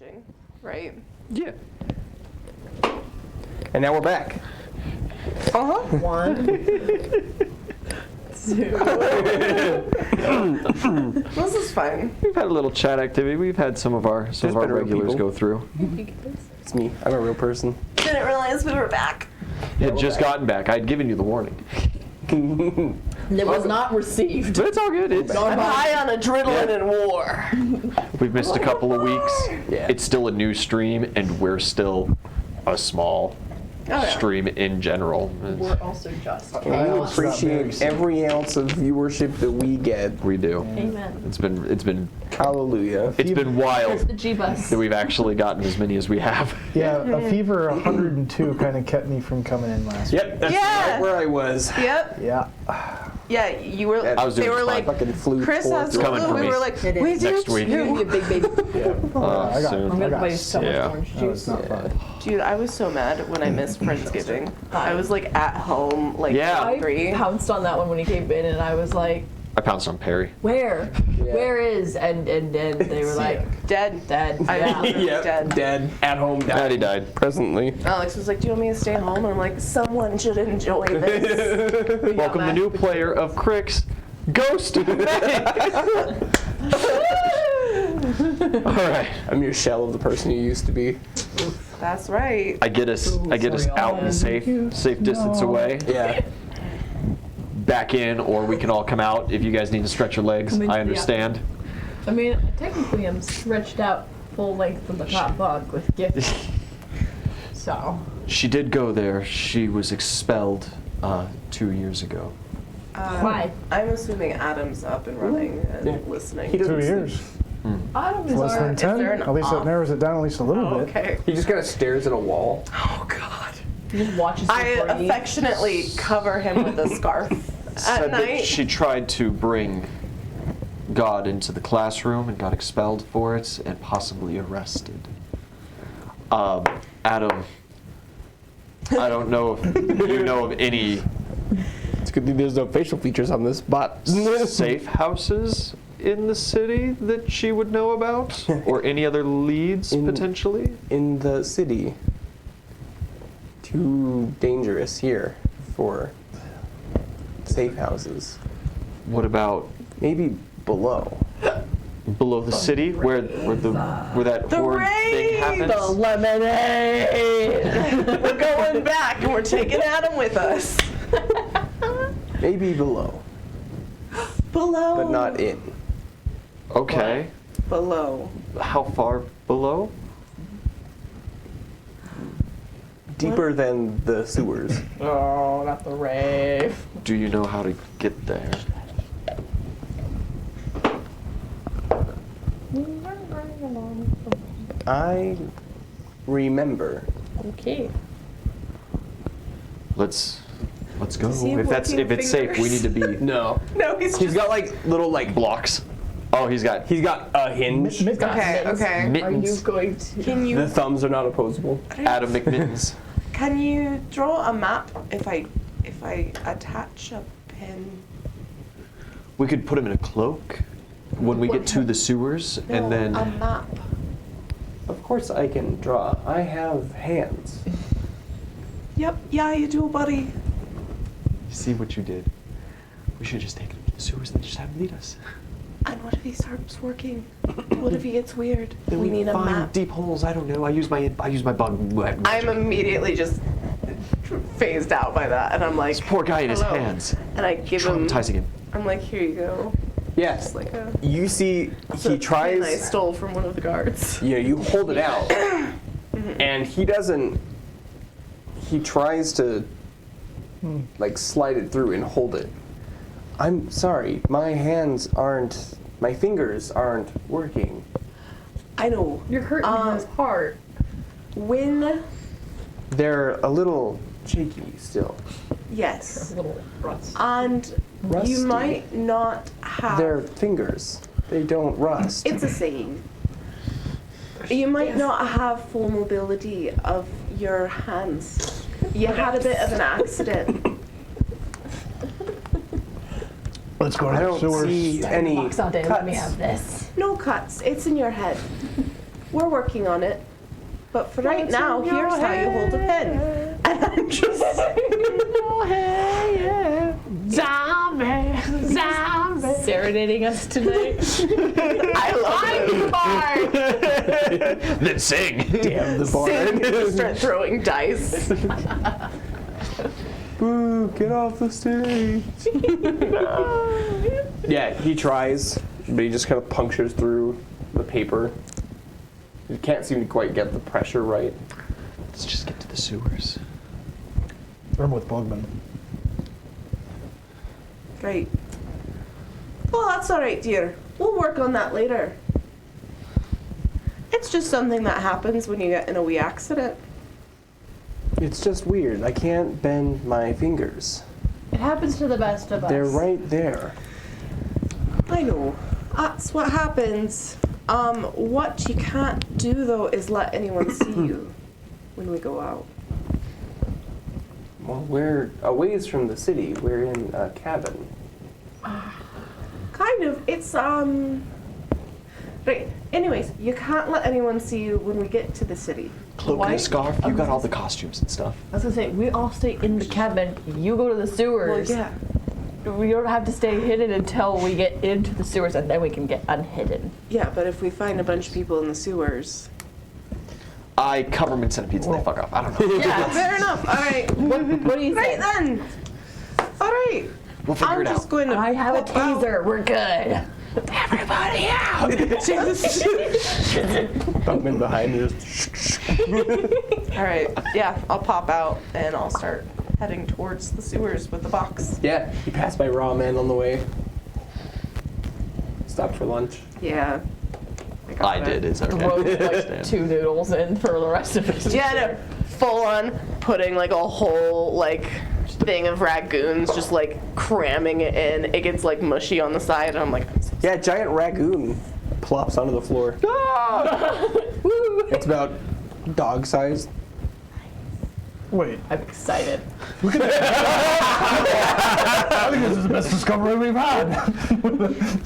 watching, right? Yeah. And now we're back. Uh-huh. 1, 2. This is fine. We've had a little chat activity. We've had some of our been real regulars people. go through. It's me. I'm a real person. Didn't realize we were back. Had just gotten back. I'd given you the warning. It was not received. But it's all good. I'm high on adrenaline and war. We've missed a couple of weeks. Yeah. It's still a new stream, and we're still a small stream in general. We're also just. And we appreciate every ounce of viewership that we get. We do. Amen. It's been Hallelujah. it's been wild It's the G-Bus. that we've actually gotten as many as we have. Yeah, a fever 102 kind of kept me from coming in last week. Yep, that's Yeah. right where I was. Yep. Yeah. Yeah, you were. I was they doing were fine. like, Fucking flu. Chris has the coming flu. for We me. were like, It is. we do Next week. You're gonna be a big baby. I got, soon. I'm I gonna got play so much Yeah. orange No, juice. it's not fun. Dude, I was so mad when I missed Friendsgiving. I was like at home, like Yeah. I hungry. pounced on that one when he came in, and I was like, I pounced on Perry. "Where? Yeah. Where is?" And they were like, Dead. "Dead." I Yeah. was Yep, dead. dead. At home. Daddy died. Presently. Alex was like, "Do you want me to stay home?" And I'm like, "Someone should enjoy this." We got Welcome the back. new player of Crix, Ghost. All right. I'm your shell of the person you used to be. That's right. I get us sorry, out and safe distance away. Yeah. Back in, or we can all come out if you guys need to stretch your legs. I mean, I yeah. understand. I mean, technically, I'm stretched out full length from the hot dog with gifts. So. She did go there. She was expelled 2 years ago. Why? I'm assuming Adam's up and running and listening. He 2 doesn't years. Autumn is Less our. than 10. there an At least off? it narrows it down at least a little Oh, bit. okay. He just kind of stares at a wall. Oh God. He just watches I before he eats. affectionately cover him with a scarf at Said that night. she tried to bring God into the classroom and got expelled for it and possibly arrested. Adam, I don't know if you know of any It's a good thing there's no facial features on this bot. safe houses in the city that she would know about, or any other leads potentially. In the city. Too dangerous here for safe houses. What about Maybe below. below the city, where that The horde thing raid! happens? The lemonade! We're going back and we're taking Adam with us. Maybe below. Below. But not in. Okay. Below. How far below? Deeper than the sewers. Oh, not the rave. Do you know how to get there? I remember. Okay. Let's go. Does he have If it's safe, we need to be No. No, he's He's got like little like blocks. Oh, he's got a hinge. Okay, okay. Are you mittens. going to? Can The you thumbs are not opposable. Adam McMittens. can you draw a map if I attach a pin? We could put him in a cloak when we get to the sewers, No, and then a map. Of course I can draw. I have hands. Yep, yeah, you do, buddy. see what you did. We should just take him to the sewers and just have him lead us. And what if he starts working? What if he gets weird? Then we need a find map. deep holes. I don't know. I use my bug. I'm immediately just phased out by that, and I'm like, This poor guy in his "Hello." hands. And I give him. Traumatizing him. I'm like, here you go. Yes. Just like a. You see, it's a he pin I tries. stole from one of the guards. You know, you hold it out, and he doesn't. He tries to, like, slide it through and hold it. I'm sorry, my fingers aren't working. I know. You're hurting his heart. When. They're a little shaky still. Yes. Little rust. And Rusty. you might not have. They're fingers. They don't rust. It's a saying. You might not have full mobility of your hands. You had a bit of an accident. Let's go to I the don't sewers. see any Box all day. Let me cuts. have this. No cuts. It's in your head. we're working on it. But for right now, here's how you hold a pen. And I'm just Zombie, zombie. Serenading us tonight. I love I'm the bard. Then sing. Damn the Sing, barn. start throwing dice. Boo, get off the stage. Yeah, he tries, but he just kind of punctures through the paper. He can't seem to quite get the pressure right. Let's just get to the sewers. I'm with Bugman. Great. Well, that's all right, dear. We'll work on that later. It's just something that happens when you get in a wee accident. It's just weird. I can't bend my fingers. It happens to the best of us. They're right there. I know. That's what happens. What you can't do, though, is let anyone see you when we go out. Well, we're a ways from the city. We're in a cabin. Kind of. It's, Right. Anyways, you can't let anyone see you when we get to the city. Cloak Why? and a scarf. You got all the costumes and stuff. I was gonna say, we all stay in the cabin. You go to the Well, sewers. yeah. We don't have to stay hidden until we get into the sewers, and then we can get unhidden. Yeah, but if we find a bunch of people in the sewers... I cover them in centipedes and they fuck off. I don't know. Yeah. Fair enough. All right. What do you Right think? then. All right. We'll figure I'm it just out. going to I have a pop out. taser. We're good. Everybody out. Buckman behind us. All right. Yeah, I'll pop out and I'll start heading towards the sewers with the box. Yeah, you passed by Raw Man on the way. Stopped for lunch. Yeah. I did. It's okay. Throw like Understand. 2 noodles in for the rest of it. Yeah, no, full on putting like a whole like thing of ragoons, just like cramming it in. It gets like mushy on the side, and I'm like, Yeah, giant ragoon plops onto the floor. It's about dog sized. Wait, I'm excited. I think this is the best discovery we've had.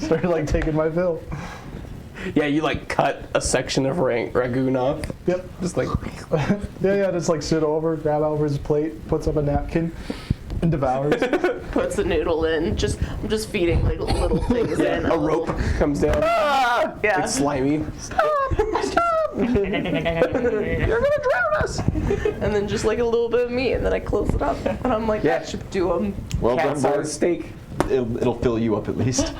Started like taking my fill. Yeah, you like cut a section of ragoon off. Yep. Just like, Yeah, just like sit over, grab over his plate, puts up a napkin, and devours. puts a noodle in. I'm just feeding like little things in. a rope comes down. Yeah. It's slimy. Stop! You're gonna drown us. And then just like a little bit of meat, and then I close it up, and I'm like, Yeah. that should do them. Well done, Cat-sized boy. steak. It'll fill you up at least.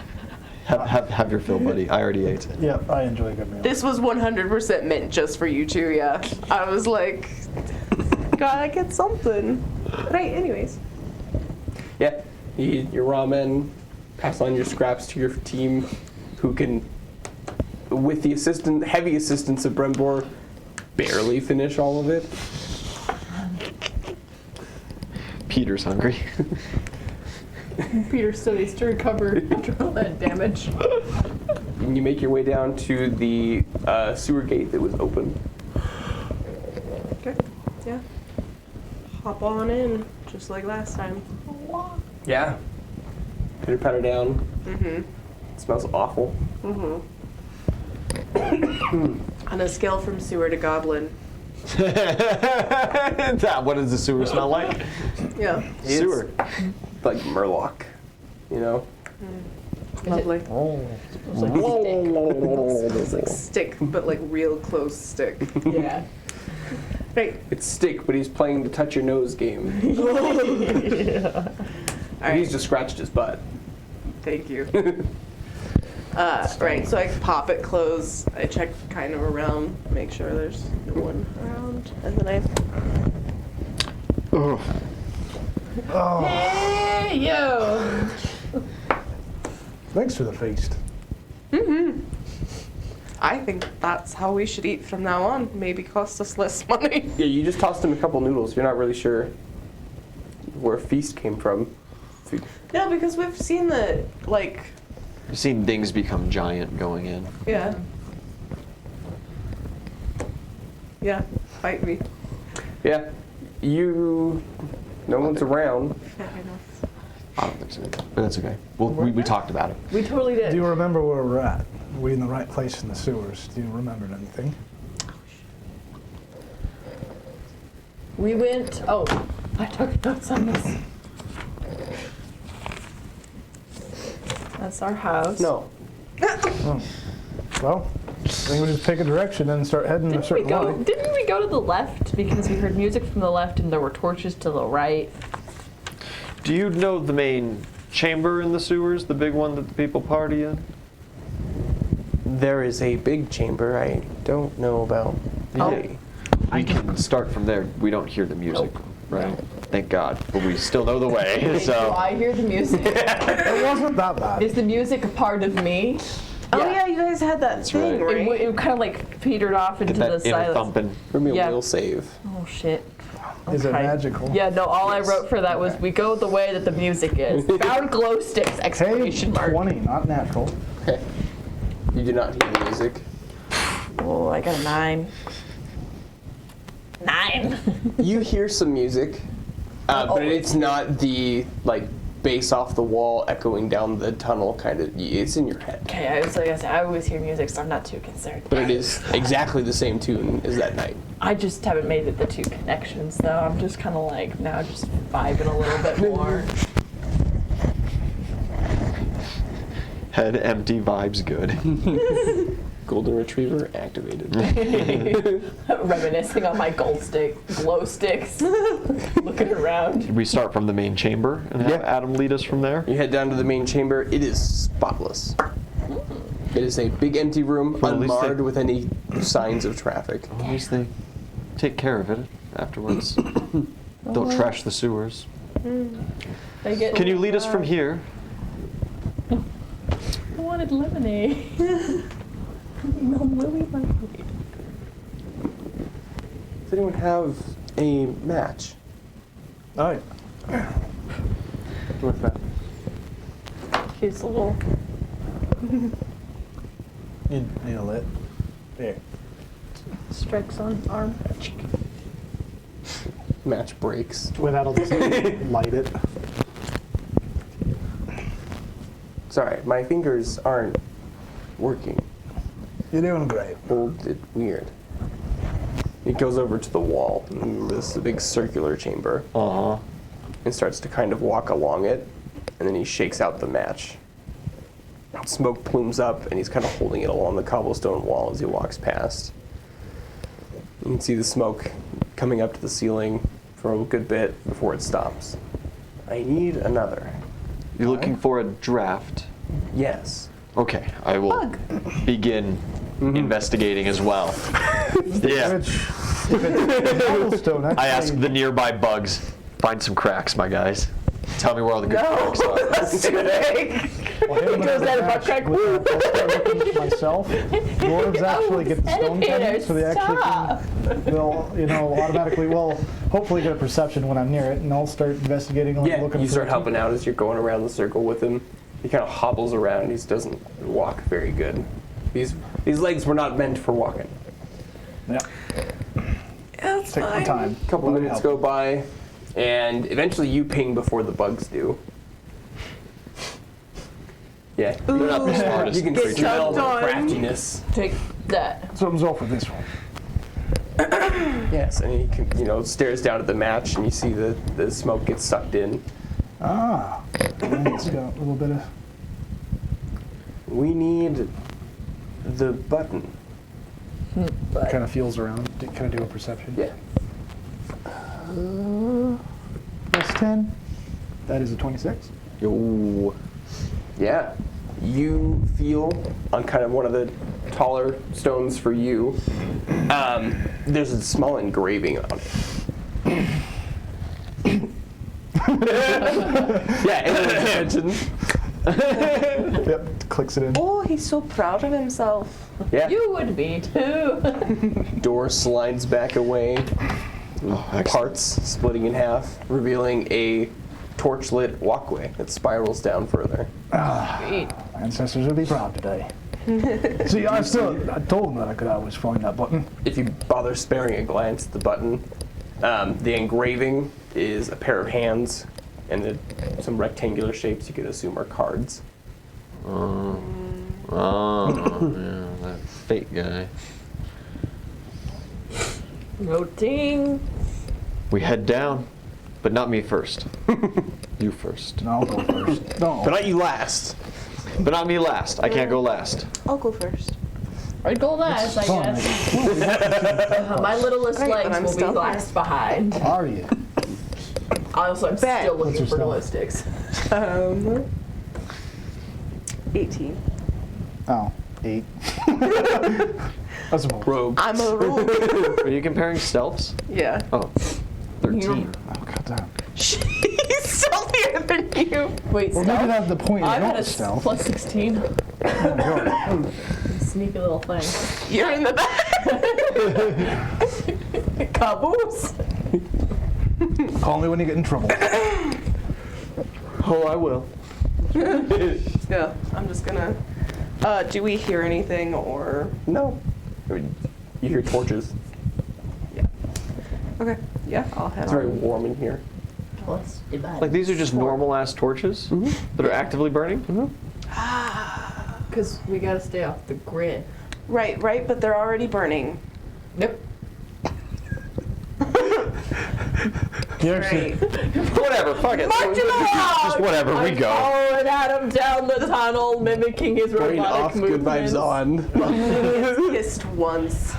Have your fill, buddy. I already ate. Yeah, I enjoy a good meal. This was 100% meant just for you two. Yeah. I was like, gotta get something. Right. Anyways. Yeah, you eat your ramen, pass on your scraps to your team, who can, with the heavy assistance of Brembor, barely finish all of it. Peter's hungry. Peter still needs to recover after all that damage. And you make your way down to the sewer gate that was open. Okay. Yeah. Hop on in, just like last time. Yeah. Pitter patter down. Mm-hmm. It smells awful. Mm-hmm. On a scale from sewer to goblin. What does the sewer smell like? Yeah. It's Sewer. like Murloc, you know? Lovely. It's It's like stick, but like real close stick. Yeah. Right. It's Stick, but he's playing the touch your nose game. All He's right. just scratched his butt. Thank you. Right. So I pop it close. I check kind of around, make sure there's no one around, and then Oh, Hey, yo! thanks for the feast. I think that's how we should eat from now on. Maybe cost us less money. Yeah, you just tossed him a couple noodles. You're not really sure where feast came from. No, because we've seen the like. I've seen things become giant going in. Yeah. Yeah. Fight me. Yeah, no one's around. Fair enough. I don't think so. But that's okay. We talked about it. We totally Do did. you remember where we're at? Are we in the right place in the sewers? Do you remember anything? We went. Oh, I took notes on this. That's our house. No. Well, I think we just pick a direction and start heading a certain way. Didn't we go to the left because we heard music from the left and there were torches to the right? Do you know the main chamber in the sewers, the big one that the people party in? There is a big chamber. I don't know about. We can start from there. We don't hear the music, right? Thank God. But we still know the way, Do so. I hear the music? It wasn't that bad. Is the music a part of me? Oh yeah, you guys had that thing, right. right? It kind of like petered off into Get the that inner silence. thumping. Give me a Yeah. will save. Oh shit. Is it Okay. magical? Yeah, no, all I wrote for that was we go the way that the music is. Found glow sticks! Hey, Exclamation mark. 20, not natural. Okay. You do not hear the music. Oh, I got a 9. 9! You hear some music, but it's not the like bass off the wall echoing down the tunnel kind of. It's in your head, Okay, I was like I said, I always hear music, so I'm not too concerned. but it is exactly the same tune as that night. I just haven't made it the two connections, though. I'm just kind of like now just vibing a little bit more. Head empty, vibes good. Golden Retriever activated. Reminiscing on my glow sticks, looking around. We start from the main chamber and have Adam lead us from there. You head down to the main chamber. It is spotless. It is a big empty room, Well, at least unmarred with any signs of traffic. At least they take care of it afterwards. Don't trash the sewers. They get Can you lead us from here? I wanted lemonade. No, Willy lemonade. Does anyone have a match? All right. With that. Here's a little. Need a lit. There. Strikes on arm. Match breaks. With that, I'll just light it. Sorry, my fingers aren't working. You're doing great. Hold it weird. He goes over to the wall. And this is a big circular chamber. Uh-huh. And starts to kind of walk along it. And then he shakes out the match. Smoke plumes up, and he's kind of holding it along the cobblestone wall as he walks past. You can see the smoke coming up to the ceiling for a good bit before it stops. I need another. You're looking for a draft. Yes. Okay, I will begin investigating as well. Yeah. Which, if it's cobblestone, I ask the nearby bugs, find some cracks, my guys. Tell me where all the good cracks are. That's too big. Goes down a butt crack. Myself, dwarves actually get the stone cannon, so they actually can, they'll automatically, hopefully get a perception when I'm near it, and I'll start investigating, looking you for start it. helping out as you're going around the circle with him. He kind of hobbles around. He doesn't walk very good. These legs were not meant for walking. Yeah. That's Take my fine. time. A couple Let me minutes help. go by, and eventually you ping before the bugs do. Yeah, They're not the smartest you can creatures. smell the done. craftiness. Take that. Something's off with this one. Yes, and he stares down at the match, and you see the smoke gets sucked in. Ah, it's got a little bit of. We need the button. Kind of feels around. Can I do a perception? Yeah. Plus 10. That is a 26. Yo. Yeah. You feel on kind of one of the taller stones for you, there's a small engraving on it. Yeah, attention. Yep, clicks it in. Oh, he's so proud of himself. Yeah. You would be too. Door slides back away, parts splitting in half, revealing a torch-lit walkway that spirals down further. Sweet. Ancestors will be proud today. See, I told them that I could always find that button. If you bother sparing a glance at the button, the engraving is a pair of hands and some rectangular shapes you could assume are cards. Yeah, that fake guy. Noting. We head down, but not me first. You first. No, I'll go first. No. But not you last. But not me last. I can't go last. I'll go first. I'd go last, I Fun. guess. My littlest Right, but legs I'm will be still last behind. Are you? Also, I'm Bet. still looking What's for your ballistics. 18. Oh, 8. That's a Rogue. I'm a rogue. Are you comparing stealths? Yeah. Oh, 13. Oh, goddamn. He's stealthier than you. Wait, Well, maybe that's the point. I've Is had not a stealth. plus 16. Oh, God. Sneaky little thing. You're in the back. Caboose! Call me when you get in trouble. Oh, I will. Yeah, I'm just gonna. Do we hear anything or? No. I mean, you hear torches. Okay. Yeah, I'll head It's very on. warm in here. Like these are just normal ass torches that are actively burning? Because we gotta stay off the grid. Right, but they're already burning. Nope. You actually, Right. Whatever, fuck it. Marching along! Just whatever, we I'm go. following Adam down the tunnel, mimicking his Brain robotic off, movements. good vibes on. Kissed once,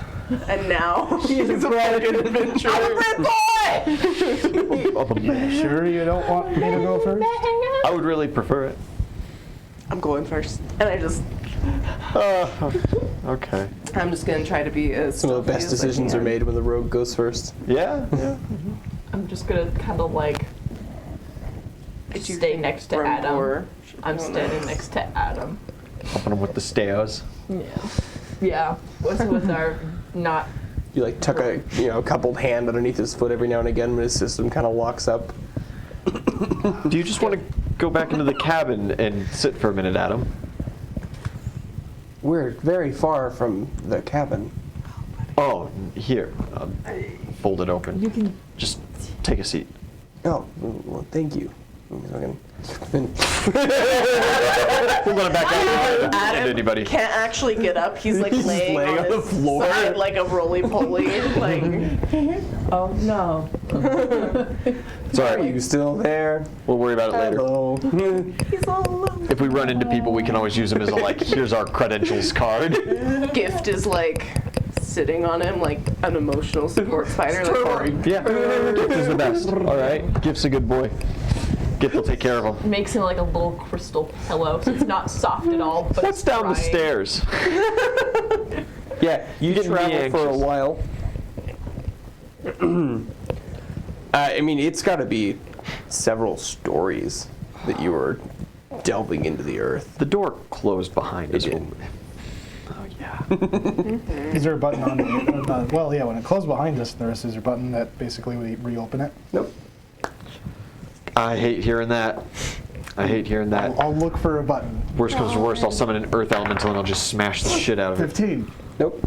and now He's a fucking adventurer. I'm a red boy! Oh, man. sure you don't want me to go first? I would really prefer it. I'm going first, and Okay. I'm just gonna try to be as. Some of the best stealthy as I decisions are can. made when the rogue goes first. Yeah, yeah. I'm just gonna kind of like Did you stay think next to Brembor Adam. should I'm go standing next to Adam. Helping him with the stairs. Yeah. Yeah. With our not. You like tuck a coupled hand underneath his foot every now and again when his system kind of locks up. Do you just want to go back into the cabin and sit for a minute, Adam? We're very far from the cabin. Oh, here. Fold it open. You can. Just take a seat. Oh, well, thank you. We'll run it back out. Adam Anybody? can't actually get up. He's like He's laying laying on on the his floor. side like a roly-poly. Like, Oh no. It's all Are right. you still there? We'll worry about it later. Hello. he's all alone. If we run into people, we can always use them as a, like, here's our credentials card. Gift is like sitting on him like an emotional support spider. Like, Yeah. Gift is the best. All right. Gift's a good boy. Gift will take care of him. Makes him like a little crystal pillow, so it's not soft at all. But What's it's down the drying. stairs? Yeah, you Getting me travel for a anxious. while. I mean, it's got to be several stories that you were delving into the earth. The door closed behind us. It did. Oh, yeah. Is there a button on it? Well, yeah, when it closed behind us, there is a button that basically we reopen it. Nope. I hate hearing that. I hate hearing that. I'll look for a button. Worst comes to worst, I'll summon an earth elemental and I'll just smash the shit out of it. 15. Nope.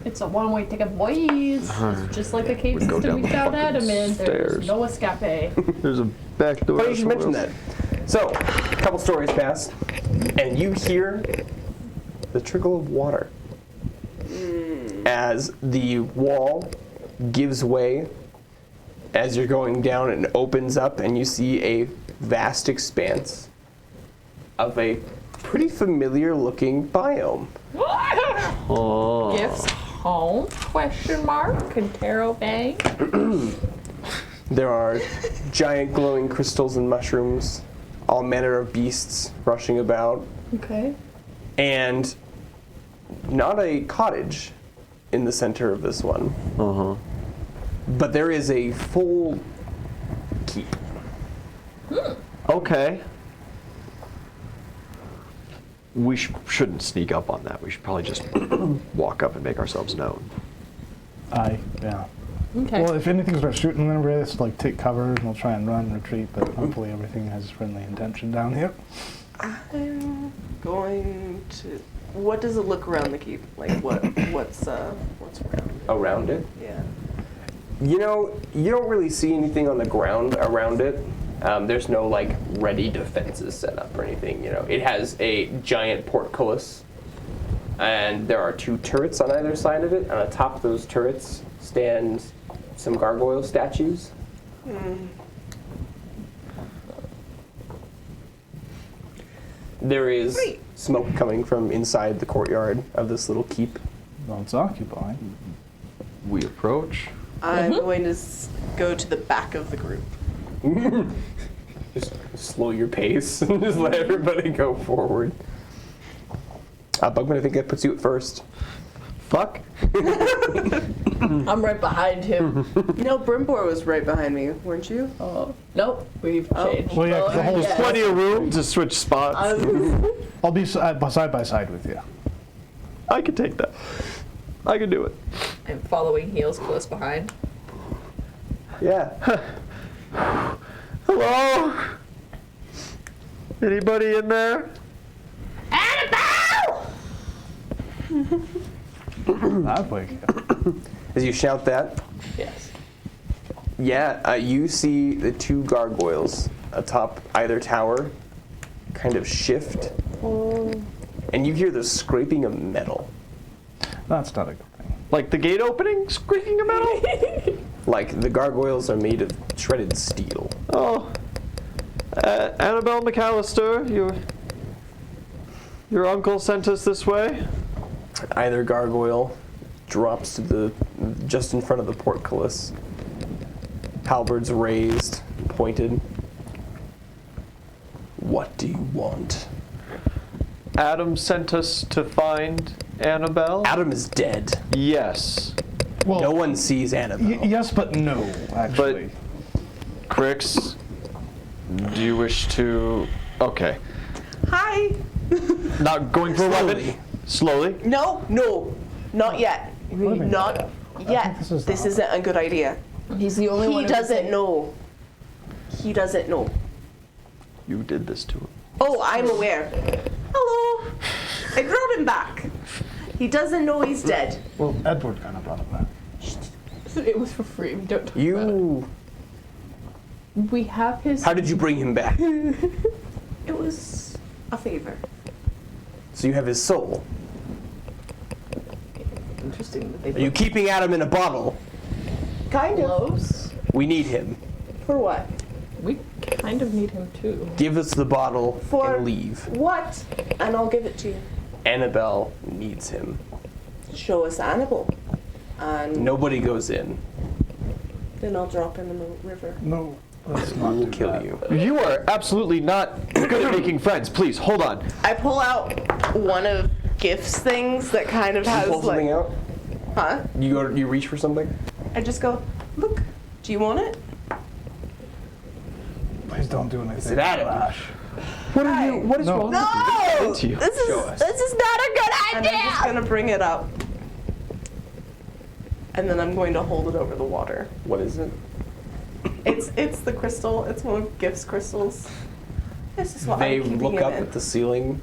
It's a one-way ticket, boys. It's just like the cave We go system down we the found fucking Adam in. There's stairs. no escape. There's a back door. Funny you should mention that. So, a couple stories pass, and you hear the trickle of water as the wall gives way as you're going down and opens up, and you see a vast expanse of a pretty familiar looking biome. Oh. Gifts home? Question mark? Interrobang? There are giant glowing crystals and mushrooms, all manner of beasts rushing about, Okay. and not a cottage in the center of this one, Uh-huh. but there is a full keep. Okay. We shouldn't sneak up on that. We should probably just walk up and make ourselves known. Yeah. Okay. Well, if anything starts shooting, then we'll just like take cover and we'll try and run, retreat, but hopefully everything has friendly intention down here. I'm going to. What does it look around the keep? Like what's around? Around it? Yeah. You know, you don't really see anything on the ground around it. There's no like ready defenses set up or anything. You know, it has a giant portcullis And there are 2 turrets on either side of it. On the top of those turrets stand some gargoyle statues. There is Great. smoke coming from inside the courtyard of this little keep. Well, it's occupied. We approach. I'm going to go to the back of the group. Just slow your pace and just let everybody go forward. Bugman, I think that puts you at first. Fuck. I'm right behind him. No, Brimbor was right behind me, weren't you? Nope, we've changed. Well, yeah, 'cause the whole There's plenty of room to switch spots. I'll be side by side with you. I can take that. I can do it. I'm following heels close behind. Yeah. Hello? Anybody in there? That'd wake you up. As you shout that, Yes. yeah, you see the 2 gargoyles atop either tower kind of shift. And you hear the scraping of metal. That's not a good thing. Like the gate opening, squeaking a metal? Like the gargoyles are made of shredded steel. Oh. Annabelle McAllister, your uncle sent us this way? Either gargoyle drops to just in front of the portcullis. Halberds raised, pointed. What do you want? Adam sent us to find Annabelle? Adam is dead. Yes. Well, No one sees Annabelle. yes, but no, actually. Crix, do you wish to... Okay. Hi. Not going for a weapon? Slowly? No, not yet. What do you mean? Not I yet. think This isn't a good idea. He's the only one He who can doesn't say- know. He doesn't know. You did this to him. Oh, I'm aware. Hello. I brought him back. He doesn't know he's dead. Well, Edward kind of brought him back. It was for free. We don't talk about You. it. We have his. How did you bring him back? It was a favor. So you have his soul. Interesting that they Are you keeping Adam in a bottle? Kind of. close. We need him. For what? We kind of need him too. Give us the bottle For- and leave. What? And I'll give it to you. Annabelle needs him. Show us Annabelle. And Nobody goes in. then I'll drop him in the river. No, let's We not will do kill that. you. You are absolutely not good at making friends. Please, hold on. I pull out one of Gift's things that kind of You has pull something like, out. huh? You reach for something. I just go, look, do you want it? Please don't do anything. Is it Adam? rash. What are you? What is No. wrong No! with you? Into you? This is Show us. this is not a good idea. And I'm just gonna bring it up. And then I'm going to hold it over the water. What is it? It's the crystal. It's one of Gift's crystals. This is what They I'm keeping look it up in. at the ceiling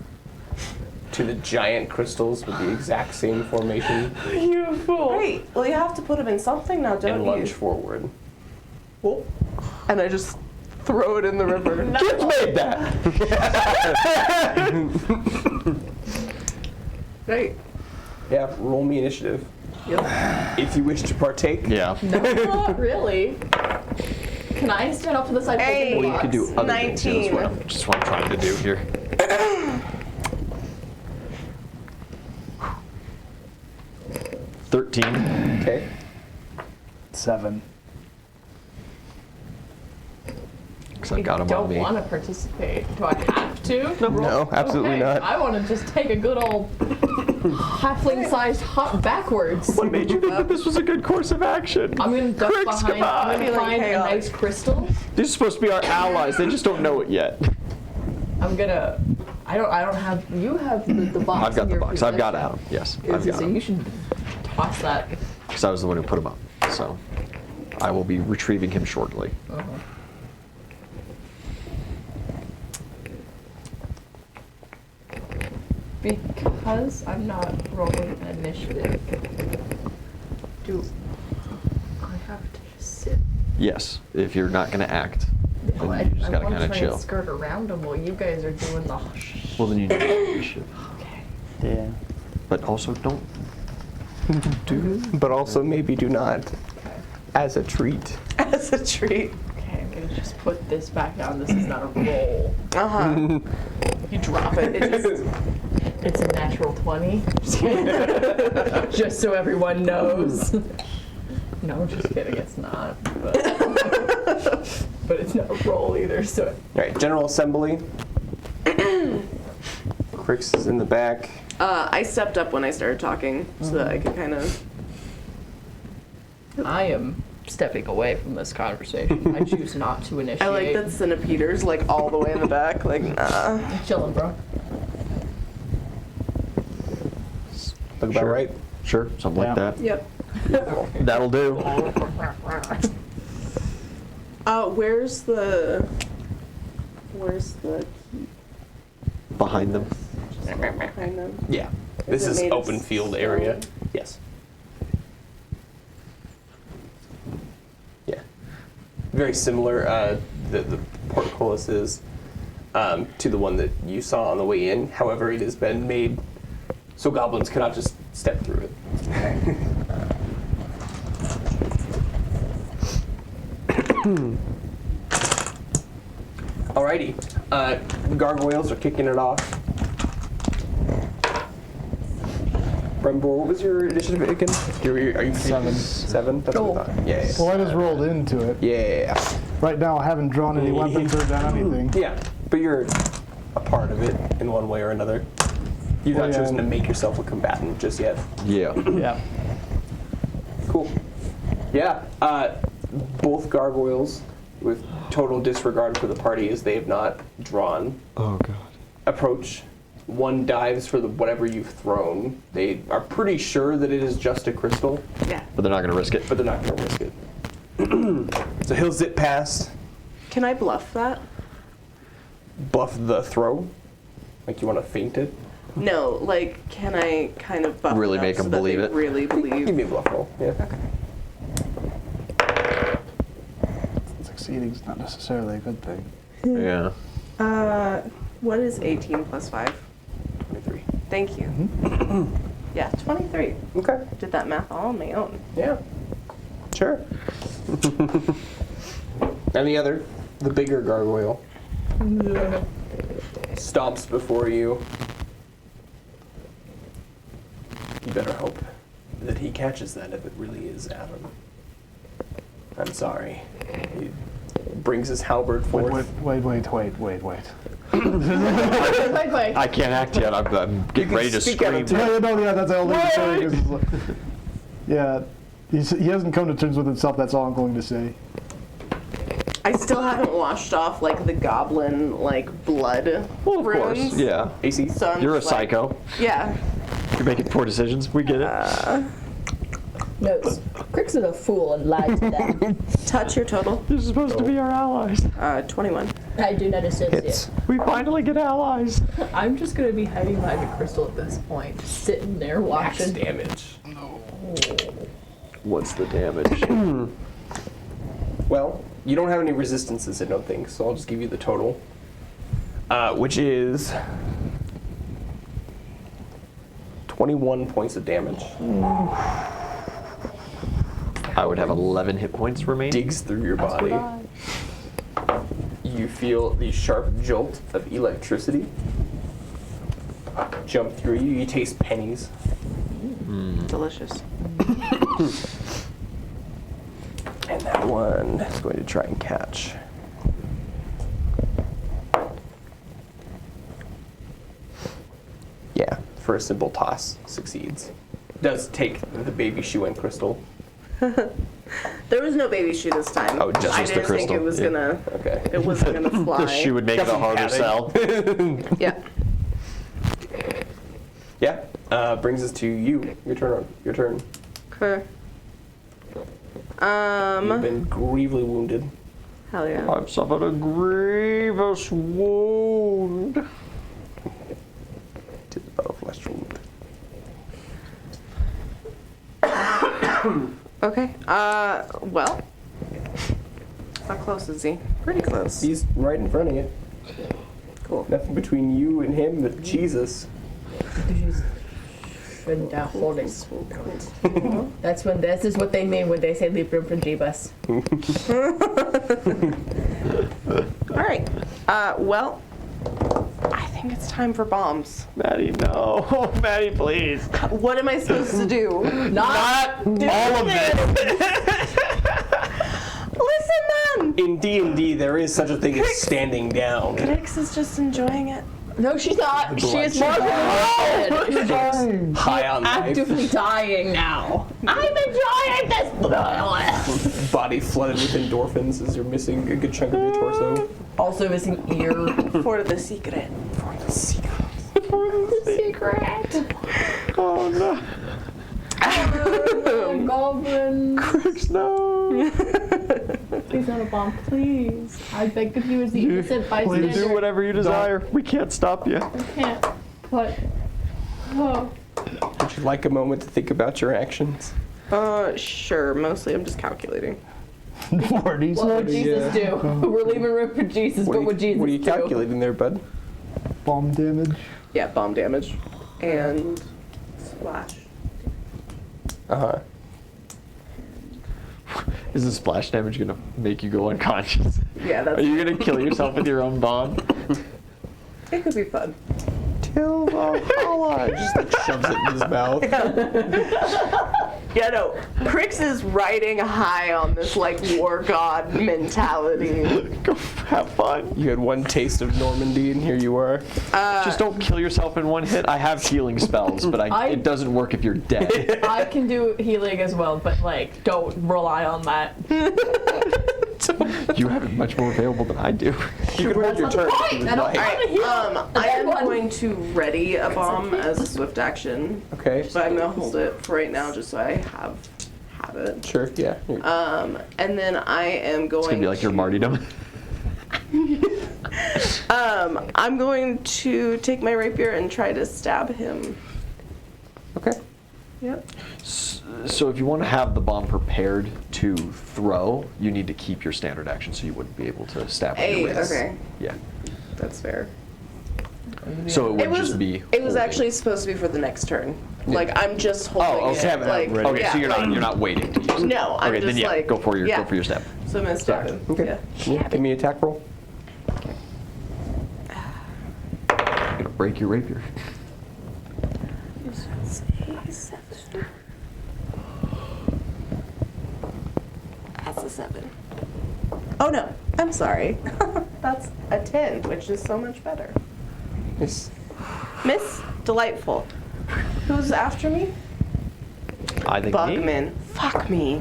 to the giant crystals with the exact same formation You fool. Great. Well, you have to put them in something now, don't and you? lunge forward. Oh. And I just throw it in the river. Gift made that. Great. Yeah, roll me initiative. If you wish to partake. Yeah. No, not really. Can I stand up to the side? Hey. holding the Well, you could box? do other things. Yeah, that's 19. just what I'm trying to do here. 13. Okay. 7. Because I've got him on Don't me. want to participate. Do I have to? No, absolutely Okay, not. I want to just take a good old halfling-sized hop backwards. What made you think that this was a good course of action? I'm gonna duck Crix, behind. come on. I'm gonna Be like find a chaotic. nice crystal. These are supposed to be our allies. They just don't know it yet. I'm gonna. I don't have. You have the box. I've got in the your box. I've got possession. Adam. Yes, I was I've gonna got say, him. you should toss that. Because I was the one who put him up. So I will be retrieving him shortly. Because I'm not rolling initiative. Do I have to just sit? Yes, if you're not going to act, then I you just got to want kind to of try chill. and skirt around them while you guys are doing the. Well, then you should. Okay. Yeah. but also don't do. But also maybe do not, as a treat. As a treat. Okay, I'm gonna just put this back down. This is not a roll. Uh-huh. You drop it. It's a natural 20. Just so everyone knows. No, just kidding. It's not. But it's not a roll either. So. All right, General Assembly. Crix is in the back. I stepped up when I started talking so that I could kind of... I am stepping away from this conversation. I choose not to initiate. I like that Cinepeter's like all the way in the back. Like, nah. I'm chilling, bro. Look about right. Sure, something like that. Yep. That'll do. Where's the Behind them. just behind them? Yeah. This it is made of open field area. stone? Yes. Yeah. Very similar. The portcullis is to the one that you saw on the way in. However, it has been made so goblins cannot just step through it. Alrighty. Gargoyles are kicking it off. Brembor, what was your initiative again? Are you 7. 7? That's what I thought. Yeah, yeah. Well, I just rolled into it. Yeah. Right now, I haven't drawn any weapons or done anything. Yeah, but you're a part of it in one way or another. You've Well, not yeah. chosen to make yourself a combatant just yet. Yeah. Yeah. Cool. Yeah, both gargoyles, with total disregard for the party as they have not drawn, Oh god. approach. One dives for whatever you've thrown. They are pretty sure that it is just a crystal, Yeah. But they're not gonna risk it. but they're not going to risk it. So he'll zip past, Can I bluff that? bluff the throw. Like you want to feint it. No, like, can I kind of buff Really it up make 'em so that believe they it? really Give believe? me a bluff roll. Yeah. Succeeding's not necessarily a good thing. Yeah. What is 18 plus 5? 23. Thank you. Yeah, 23. Okay. Did that math all on my own. Yeah. Sure. And the bigger gargoyle, stomps before you. You better hope that he catches that if it really is Adam. I'm sorry. He brings his halberd forth. Wait. I can't act yet. I'm getting ready to speak out scream. of turn. Yeah, that's all I'm saying. Yeah, he hasn't come to terms with himself, that's all I'm going to say. I still haven't washed off, like, the goblin, like, blood Well, of course. runes. Yeah. AC? So I'm You're a just like- psycho. Yeah. You're making poor decisions. We get it. Notes. Crix is a fool and lied to them. Touch your total. This is supposed to be our allies. 21. I do not associate. Hits. We finally get allies. I'm just gonna be hiding behind a crystal at this point, sitting there Max watching. damage. What's the damage? Well, you don't have any resistances, I don't think, so I'll just give you the total. Which is 21 points of damage. I would have 11 hit points remaining. Digs through your body. You feel the sharp jolt of electricity jump through you. You taste pennies. Delicious. And that one is going to try and catch. Yeah, for a simple toss, succeeds. Does take the baby shoe and crystal. There was no baby shoe this time. Oh, just I the didn't think it crystal. was Yeah. gonna. Okay. It wasn't gonna fly. The shoe would make it a harder sell. Yeah. Yeah. Brings us to you. Your turn. Your turn. Okay. You've been gravely wounded. Hell yeah. I've suffered a grievous wound. To the bow flesh wound. Okay. Well. How close is he? Pretty close. He's right in front of you. Cool. Nothing between you and him but Jesus. when they're holding. That's when this is what they mean when they say Librium Frangibus. All right. Well, I think it's time for bombs. Maddie, no. Maddie, please. What am I supposed to do? Not all of it. Listen, then. In D&D, there is such a thing as standing down. Crix is just enjoying it. No, she's not. She is more than High on life. actively dying now. I'm enjoying this. Body flooded with endorphins as you're missing a good chunk of your torso. Also missing ear. For the secret. Secret. Oh, no. Goblin. Crix, no. Please not a bomb, please. I beg of you as the innocent bystander. Do whatever you desire. We can't stop you. I can't. But. Oh. Would you like a moment to think about your actions? Sure. Mostly I'm just calculating. What would Jesus do? We're leaving room for Jesus, but what would Jesus do? What are you calculating there, bud? Bomb damage. Yeah, bomb damage. And splash. Uh-huh. Is the splash damage going to make you go unconscious? Yeah, that's. Are you going to kill yourself with your own bomb? It could be fun. Till Valhalla. Just like shoves it in his mouth. Yeah, no. Crix is riding high on this like war god mentality. Go have fun. You had one taste of Normandy, and here you are. Just don't kill yourself in one hit. I have healing spells, but it doesn't work if you're dead. I can do healing as well, but like, don't rely on that. You have it much more available than I do. You can hold your turn. if you would like. I am going to ready a bomb as a swift action, Okay. but I'm gonna hold it for right now just so I have it. Sure, yeah. And then I am going. It's gonna be like your martyrdom. I'm going to take my rapier and try to stab him. Okay. Yep. So if you want to have the bomb prepared to throw, you need to keep your standard action, so you wouldn't be able to stab him. Hey, anyways. okay, Yeah. that's fair. So it would It was. just be. It was holding. actually supposed to be for the next turn. Like I'm just holding okay. it. Have it Like ready. Okay, yeah, so you're like, not waiting to use it. No, I'm Okay, just then yeah, like go for your stab. So I'm gonna stab him. Okay. Yeah. Yeah, give me an attack roll. You're gonna break your rapier. That's a 7. Oh no, I'm sorry. That's a 10, which is so much better. Yes. Miss Delightful. Who's after me? I think me. Bugman. Fuck me.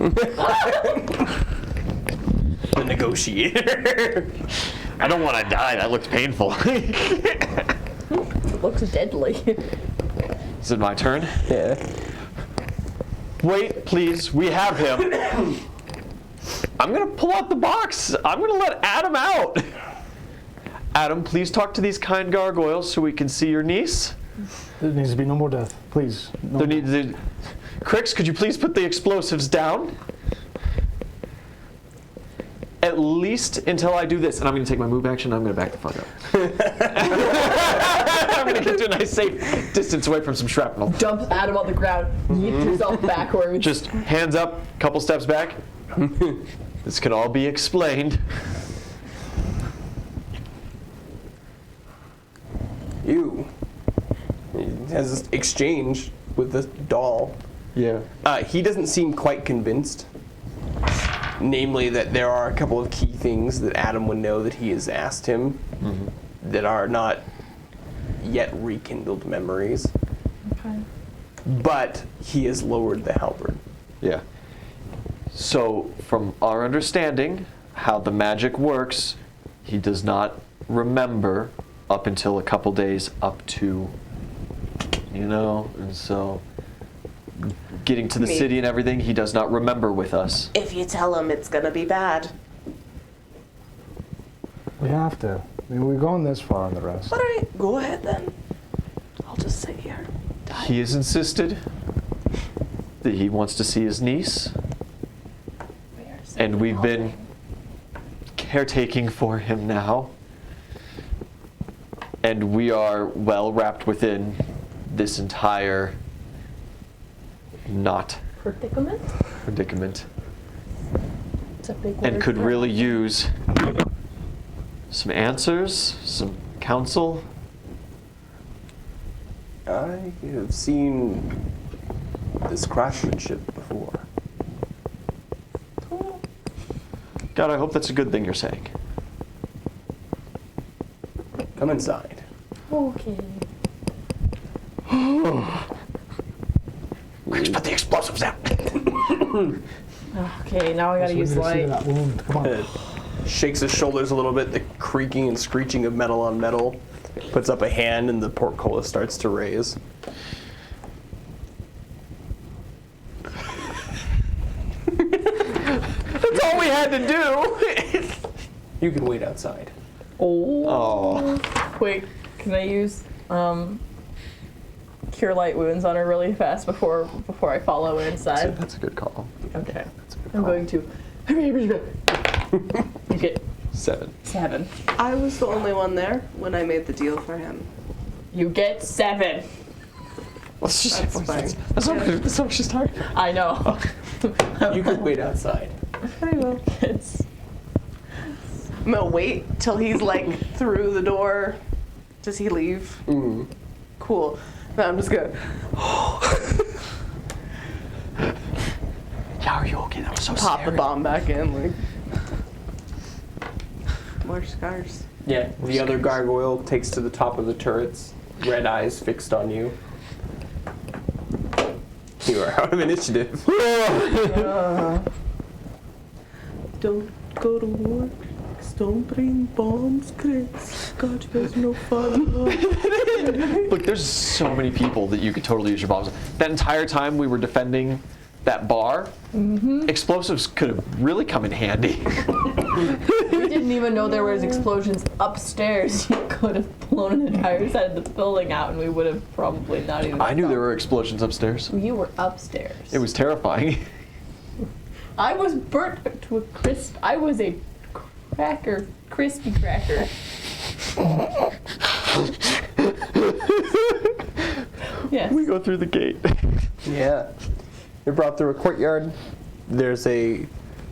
The negotiator. I don't want to die. That looks painful. It looks deadly. Is it my turn? Yeah. Wait, please. We have him. I'm gonna pull out the box. I'm gonna let Adam out. Adam, please talk to these kind gargoyles so we can see your niece. There needs to be no more death, please. No There needs. Crix, could you please put the explosives down? At least until I do this. And I'm going to take my move action, I'm going to back the fuck up. I'm going to get to a nice safe distance away from some shrapnel. Dump Adam on the ground, yeet yourself backwards. Just hands up, couple steps back. This can all be explained. You. He has this exchange with this doll. Yeah. He doesn't seem quite convinced. Namely, that there are a couple of key things that Adam would know that he has asked him that are not yet rekindled memories. Okay. But he has lowered the halberd. Yeah. So, from our understanding, how the magic works, he does not remember up until a couple days up to, and so getting to the city and everything, he does not remember with us. If you tell him it's gonna be bad. We have to. I mean, we've gone this far on the rest. All right, go ahead then. I'll just sit here. Die. He has insisted that he wants to see his niece, and we've been caretaking for him now, and we are well wrapped within this entire not Predicament? predicament It's a big word. and could for- really use some answers, some counsel. I have seen this craftsmanship before. God, I hope that's a good thing you're saying. Come inside. Okay. Quick, put the explosives out. Okay, now I gotta So use we need to see light. that wound. Come on. Shakes his shoulders a little bit, the creaking and screeching of metal on metal. Puts up a hand and the portcullis starts to raise. That's all we had to do. You can wait outside. Oh. Wait, can I use cure light wounds on her really fast before I follow inside? That's a good call. Okay. That's a good I'm call. going to. You get 7. 7. I was the only one there when I made the deal for him. You get 7. Let's just That's fine. That's how she's tired. I know. You can wait outside. I will. It's I'm gonna wait till he's like through the door. Does he leave? Mm. Cool. Then I'm just gonna. Yeah, are you okay? That was so Pop the scary. bomb back in. Like. More scars. Yeah, the other gargoyle takes to the top of the turrets, red eyes fixed on you. You are out of initiative. Don't go to war. Don't bring bombs, Chris. God, there's no fun. Look, there's so many people that you could totally use your bombs. That entire time we were defending that bar, explosives could have really come in handy. We didn't even know there was explosions upstairs. You could have blown an entire side of the building out, and we would have probably not even. I knew there were explosions upstairs. You were upstairs. It was terrifying. I was burnt to a crisp. I was a cracker, crispy cracker. Yes. We go through the gate. Yeah. You're brought through a courtyard. There's a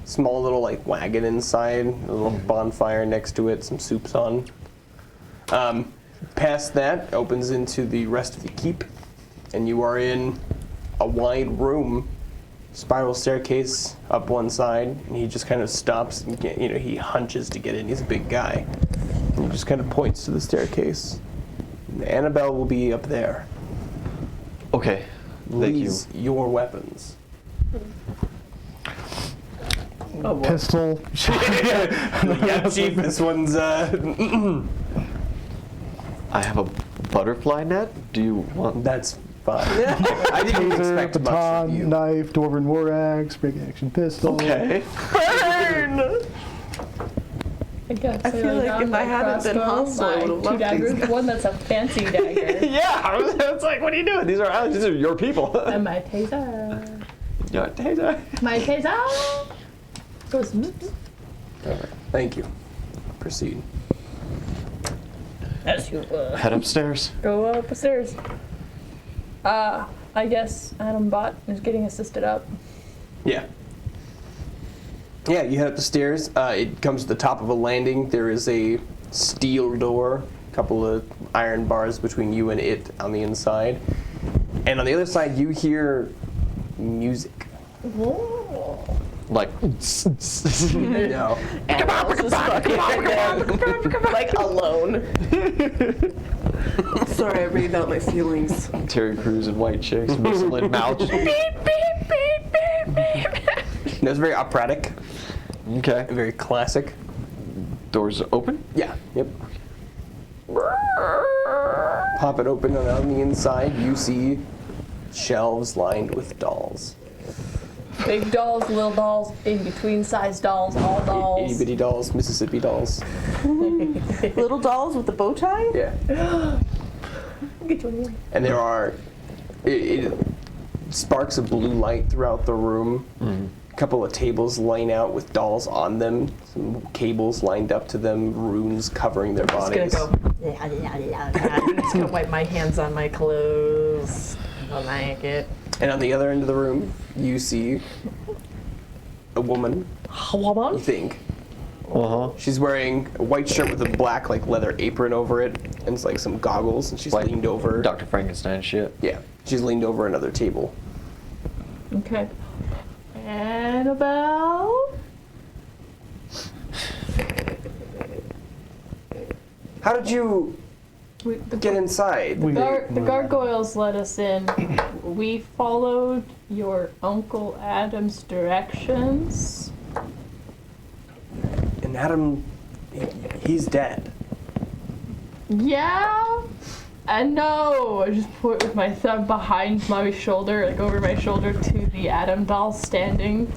small little like wagon inside, a little bonfire next to it, some soup's on. Past that opens into the rest of the keep, and you are in a wide room, spiral staircase up one side, and he just kind of stops and he hunches to get in. He's a big guy. And he just kind of points to the staircase. And Annabelle will be up there. Okay. Thank you. Release your weapons. Pistol. Yeah, Chief, this one's I have a butterfly net. Do you want that's fine. I didn't Taser, expect much baton, from you. knife, dwarven war axe, break action pistol. Okay. I got I feel like if I hadn't been hostile, I would've two loved these daggers. One that's a fancy dagger, Yeah, it's like, what are you doing? These are your people. and my taser. Yeah, taser. My taser goes. Alright, thank you. Proceed. As you Head upstairs. go up the stairs. I guess Adam Bot is getting assisted up. Yeah. Yeah, you head up the stairs. It comes to the top of a landing. There is a steel door, a couple of iron bars between you and it on the inside. And on the other side, you hear music. Like, No. Like alone. Sorry, I breathed out my feelings. Terry Crews and White Chicks, Michelin mouth. No, it's very operatic, Okay. very classic. Doors open. Yeah. Yep. Pop it open, and on the inside, you see shelves lined with dolls. Big dolls, little dolls, in between size dolls, all Itty dolls. bitty dolls, Mississippi dolls. Little dolls with the bow tie? Yeah. Get you one. And there are it sparks of blue light throughout the room. A couple of tables laying out with dolls on them, some cables lined up to them, runes covering their I'm bodies. just gonna go. I'm just gonna wipe my hands on my clothes. I don't like it. And on the other end of the room, you see a woman, you think. Uh-huh. She's wearing a white shirt with a black like leather apron over it, and it's like some goggles, and she's Like leaned over. Dr. Frankenstein shit. Yeah, she's leaned over another table. Okay. Annabelle? How did you get inside? The gargoyles let us in. We followed your Uncle Adam's directions. And Adam, he's dead. Yeah? I know. I just put with my thumb behind my shoulder, like over my shoulder to the Adam doll standing.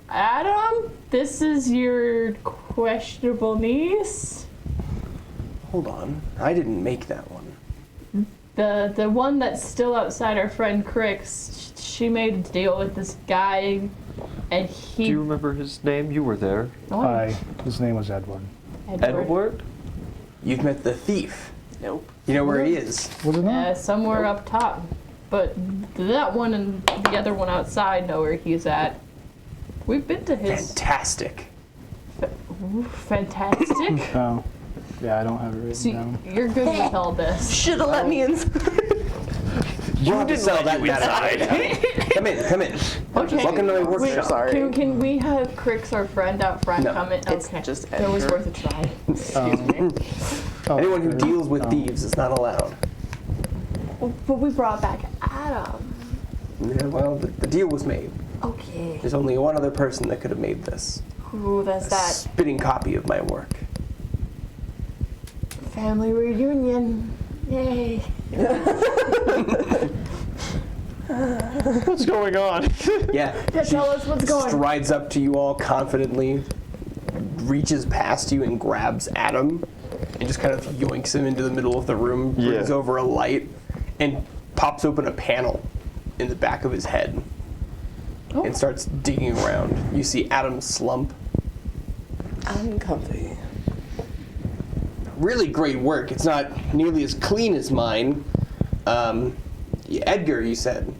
Adam, this is your questionable niece. Hold on, I didn't make that one. The one that's still outside our friend Crick's, she made a deal with this guy, and he... Do you remember his name? You were there. Oh, His name was Edward. Edward? You've met the thief. Nope. You know where he is. Was it not? Somewhere up top. But that one and the other one outside know where he's at. We've been to his... Fantastic. Fantastic. Oh. Yeah, I don't have it written See, down. you're good with all this. Should have let me in. You didn't sell that inside. Come in. Okay. Welcome to my workshop. Sorry. Can we have Crick's, our friend out front, No. come in? It's Okay. just It was Edgar. worth a try. Excuse me. Oh, Anyone who okay. deals with Oh. thieves is not allowed. But we brought back Adam. Yeah, well, the deal was made. Okay. There's only one other person that could have made this. Who does A that? spitting copy of my work. Family reunion. Yay. What's going on? Yeah. Yeah, tell us what's going on. Strides up to you all confidently, reaches past you and grabs Adam, and just kind of yoinks him into the middle of the room, brings Yeah. over a light, and pops open a panel in the back of his head. Oh. And starts digging around. You see Adam slump. I'm comfy. Really great work. It's not nearly as clean as mine. Edgar, you said.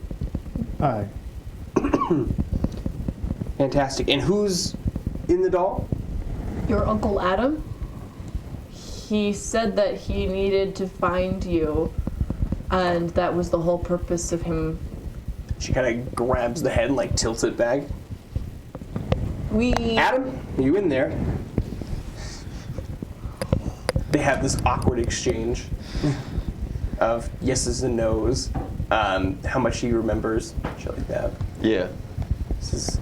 Aye. Fantastic. And who's in the doll? Your Uncle Adam? He said that he needed to find you, and that was the whole purpose of him. She kind of grabs the head and like tilts it back. We. Adam, are you in there? They have this awkward exchange of yeses and nos, how much he remembers, shit like that. Yeah. This is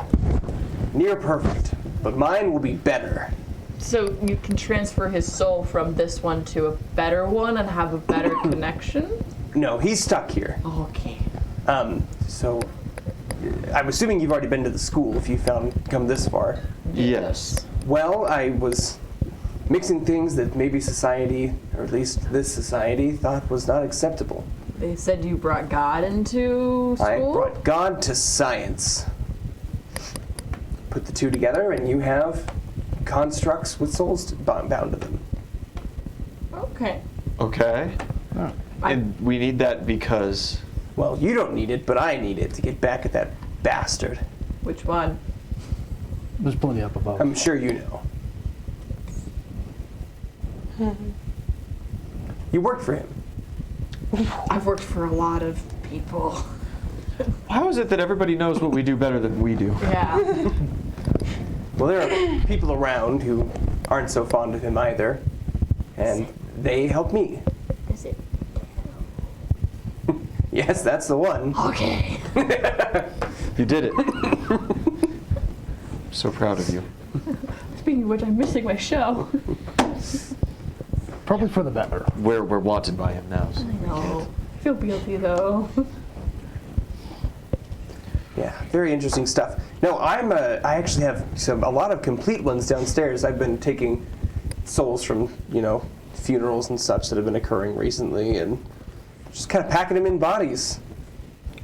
near perfect, but mine will be better. So you can transfer his soul from this one to a better one and have a better connection? No, he's stuck here. Okay. So I'm assuming you've already been to the school if you come this far. Yes. Well, I was mixing things that maybe society, or at least this society, thought was not acceptable. They said you brought God into school? I brought God to science. Put the two together and you have constructs with souls bound to them. Okay. Okay. Oh. And we need that because... Well, you don't need it, but I need it to get back at that bastard. Which one? There's plenty up above. I'm sure you know. You work for him. I've worked for a lot of people. How is it that everybody knows what we do better than we do? Yeah. Well, there are people around who aren't so fond of him either, and they help me. Is it? Yes, that's the one. Okay. You did it. So proud of you. Speaking of which, I'm missing my show. Probably for the better. We're wanted by him now. So. No. I feel guilty though. Yeah, very interesting stuff. No, I actually have a lot of complete ones downstairs. I've been taking souls from, funerals and such that have been occurring recently and just kind of packing them in bodies.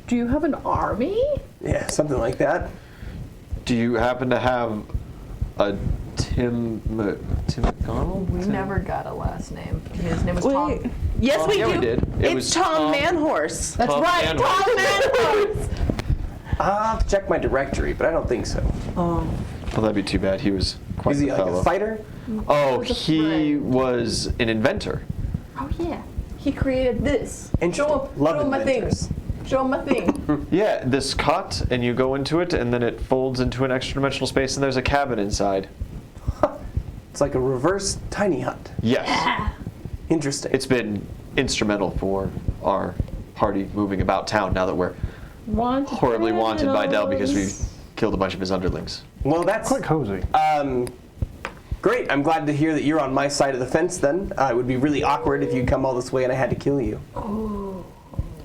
Do you have an army? Yeah, something like that. Do you happen to have a Tim McDonald? We never got a last name. His name was Wait. Tom. Yes, we Yeah, do. we did. It It's was Tom Manhorse. That's Tom right, Manhorse. Tom Manhorse. I'll have to check my directory, but I don't think so. Well, that'd be too bad. He was quite Is he the like fellow. a fighter? Oh, was a he friend. was an inventor. Oh yeah, he created this. Interesting. Love show him my inventors. thing. Show him my thing. Yeah, this cot, and you go into it, and then it folds into an extra dimensional space, and there's a cabin inside. It's like a reverse tiny hut. Yes. Interesting. It's been instrumental for our party moving about town now that we're horribly wanted by Del because we killed a bunch of his underlings. Well, that's Quite cozy. great. I'm glad to hear that you're on my side of the fence then. It would be really awkward if you'd come all this way and I had to kill you.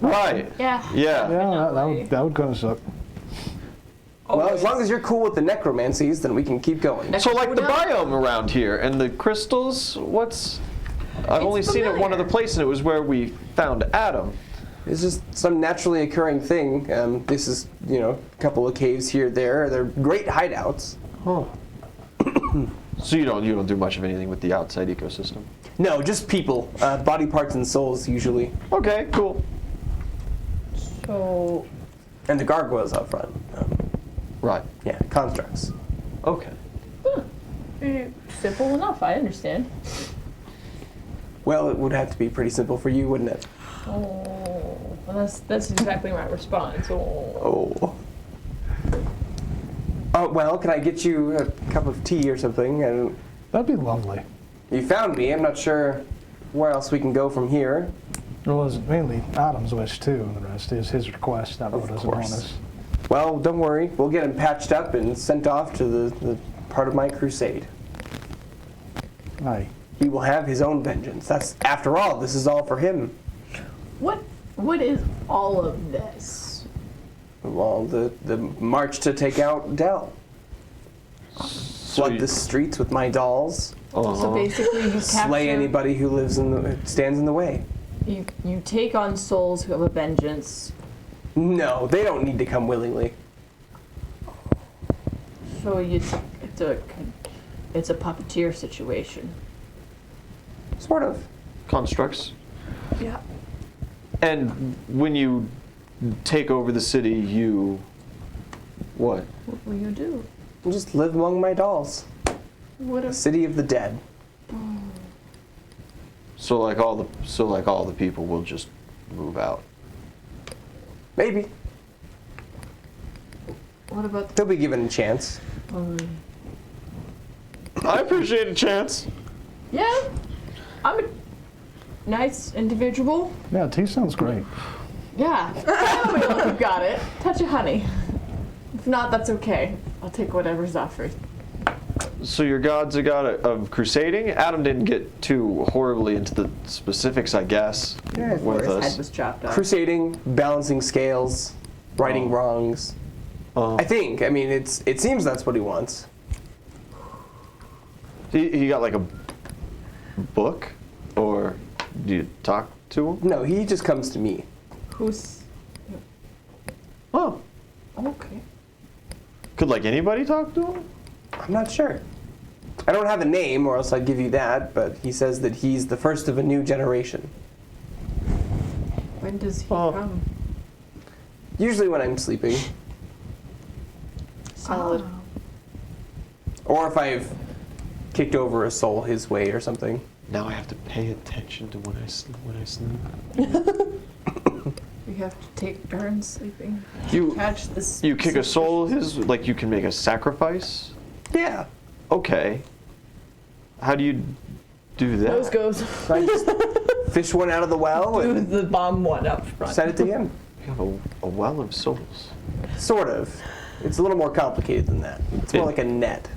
Right. Yeah. Yeah. Yeah, that would kind of suck. Well, as long as you're cool with the necromancies, then we can keep going. So, like the biome around here and the crystals, I've only seen it one other place, and it was where we found Adam. It's just some naturally occurring thing. This is, a couple of caves here, there. They're great hideouts. Oh. So you don't do much of anything with the outside ecosystem? No, just people. Body parts and souls, usually. Okay, cool. So And the gargoyles out front. Right. Yeah, constructs. Okay. simple enough. I understand. Well, it would have to be pretty simple for you, wouldn't it? Oh, well, that's exactly my response. Oh. Well, can I get you a cup of tea or something? That'd be lovely. You found me. I'm not sure where else we can go from here. Well, it's mainly Adam's wish too, and the rest is his request. That Of was a course. bonus. Well, don't worry. We'll get him patched up and sent off to the part of my crusade. Aye. He will have his own vengeance. After all, this is all for him. What is all of this? Well, the march to take out Del. Flood the streets with my dolls. So basically, you Slay anybody who stands in the way. You take on souls who have a vengeance. No, they don't need to come willingly. So it's a puppeteer situation. Sort of. Constructs. Yeah. And when you take over the city, you... What? What will you do? I'll just live among my dolls. What The city of the dead. So like all the people will just move out. Maybe. What about They'll be given a chance. I appreciate a chance. Yeah, I'm a nice individual. Yeah, tea sounds great. Yeah, tell me if you've got it. Touch of honey. If not, that's okay. I'll take whatever's offered. So your god's a god of crusading? Adam didn't get too horribly into the specifics, I guess, with His head us. was chopped off. Crusading, balancing scales, righting wrongs. I think. I mean, it seems that's what he wants. He got like a book? Or do you talk to him? No, he just comes to me. Who's Oh. okay? Could like anybody talk to him? I'm not sure. I don't have a name, or else I'd give you that, but he says that he's the first of a new generation. When does he Oh. come? Usually when I'm sleeping. Solid. Or if I've kicked over a soul his way or something. Now I have to pay attention to when I sleep. We have to take turns sleeping. You Catch this. you kick a soul like you can make a sacrifice? Yeah. Okay. How do you do that? Those goes. I just fish one out of the well Do and the bomb one up front. send it to him. You have a well of souls. Sort of. It's a little more complicated than that. It's more like a net.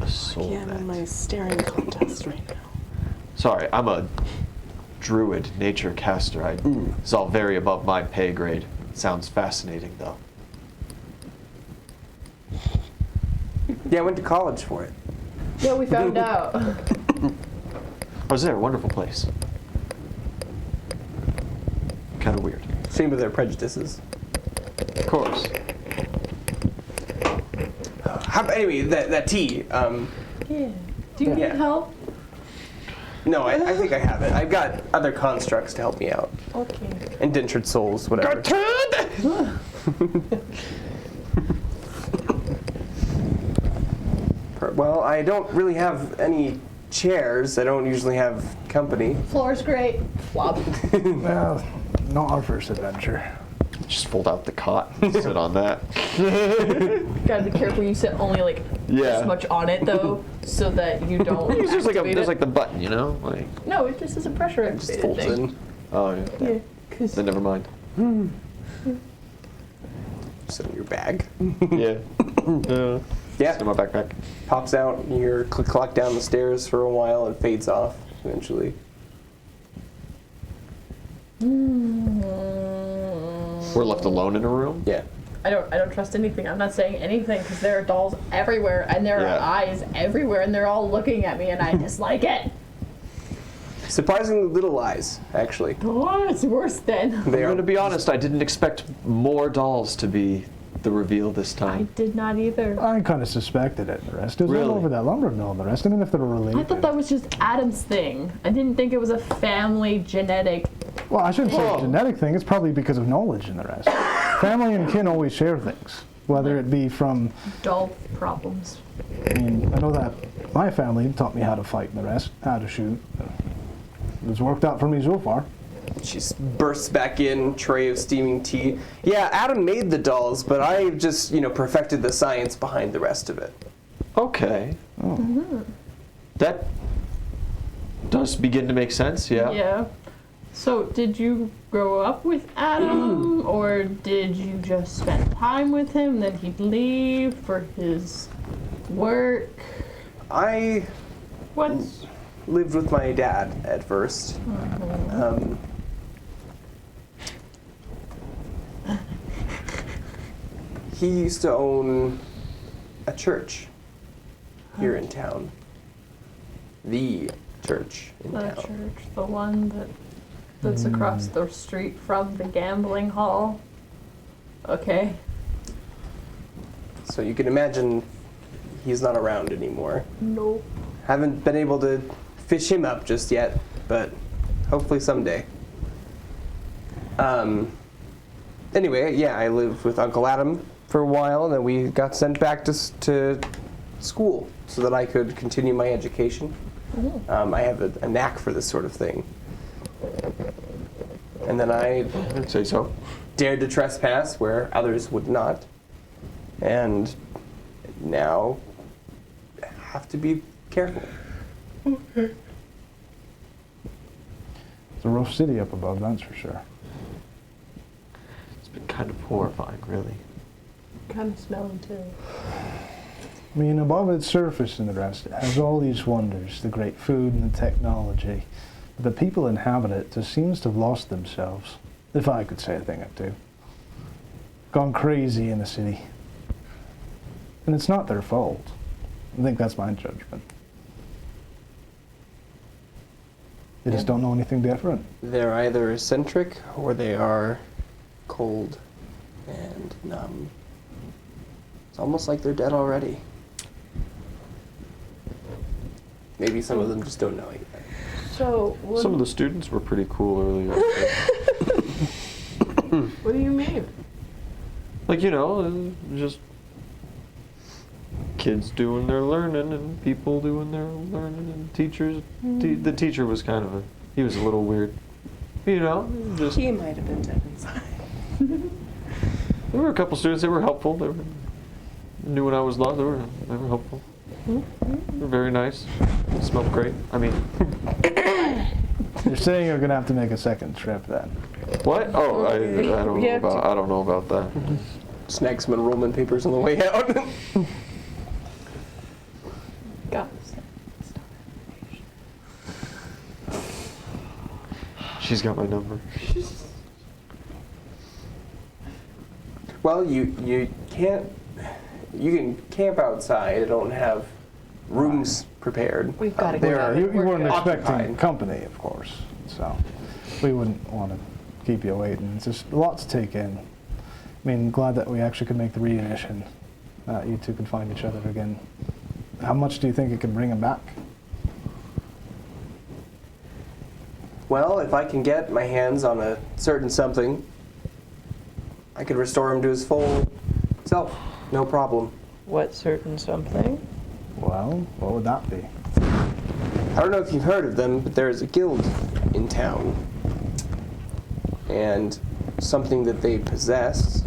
A soul Again, net. in my staring contest right now. Sorry, I'm a druid nature caster. It's all very above my pay grade. Sounds fascinating though. Yeah, I went to college for it. Yeah, we found out. I was there, wonderful place. Kind of weird. Shame of their prejudices. Of course. Anyway, that tea. Yeah. Do you Yeah. need help? No, I think I have it. I've got other constructs to help me out. Okay. Indentured souls, whatever. Well, I don't really have any chairs. I don't usually have company. Floor's great. Flop. Well, not our first adventure. Just fold out the cot and sit on that. Gotta be careful. You sit only like Yeah. this much on it though, so that you don't. There's like activate there's it. like the button, you know, like. No, it just is a pressure Just activated folds thing. in. Oh yeah. Yeah, because Then never mind. Sit in your bag. Yeah. Yeah. Sit in my backpack. Pops out. You hear click-clock down the stairs for a while and fades off eventually. We're left alone in a room. Yeah. I don't trust anything. I'm not saying anything because there are dolls everywhere and there Yeah. are eyes everywhere and they're all looking at me and I dislike it. Surprisingly little eyes, actually. Oh, it's worse then. They I'm are gonna be honest. I didn't expect more dolls to be the reveal this I time. did not either. I kind of suspected it. The rest is Really? all over that lumber mill. And the rest, I mean, if they were related. I thought that was just Adam's thing. I didn't think it was a family genetic. Well, I shouldn't say Whoa. a genetic thing. It's probably because of knowledge in the rest. Family and kin always share things, whether it be from. Doll problems. I mean, I know that my family taught me how to fight and the rest, how to shoot. It's worked out for me so far. She bursts back in, tray of steaming tea. Yeah, Adam made the dolls, but I just, perfected the science behind the rest of it. Okay. Oh. That does begin to make sense. Yeah. Yeah. So, did you grow up with Adam, or did you just spend time with him, then he'd leave for his work? I What's... lived with my dad at first. He used to own a church here in town. The church in The town. church, the one that's across the street from the gambling hall? Okay. So you can imagine he's not around anymore. Nope. Haven't been able to fish him up just yet, but hopefully someday. Anyway, yeah, I lived with Uncle Adam for a while, and then we got sent back to school so that I could continue my education. I have a knack for this sort of thing. And then I I'd say so. dared to trespass where others would not. And now have to be careful. It's a rough city up above, that's for sure. It's been kind of horrifying, really. Kind of smelling too. I mean, above its surface and the rest, it has all these wonders, the great food and the technology. But the people inhabit it just seems to have lost themselves, if I could say a thing or two. Gone crazy in the city. And it's not their fault. I think that's my judgment. They just don't know anything different. They're either eccentric or they are cold and numb. It's almost like they're dead already. Maybe some of them just don't know yet. So, Some of the students were pretty cool earlier. what do you mean? Like, just kids doing their learning and people doing their learning and teachers. The teacher was he was a little weird. Just He might have been dead inside. there were a couple students that were helpful. They knew when I was lost. They were helpful. They were very nice. They smelled great. I mean, You're saying you're going to have to make a second trip then. what? Oh, I don't We know have about. I don't know about that. Snag some enrollment papers on the way out. God. She's got my number. Well, you can't. You can camp outside. I don't have rooms prepared. We've gotta go They're down. You weren't expecting occupied. company, of course, so we wouldn't want to keep you waiting. It's just a lot to take in. I mean, glad that we actually could make the reunition. You two could find each other again. How much do you think it could bring him back? Well, if I can get my hands on a certain something, I could restore him to his full self. No problem. What certain something? Well, what would that be? I don't know if you've heard of them, but there is a guild in town. And something that they possess.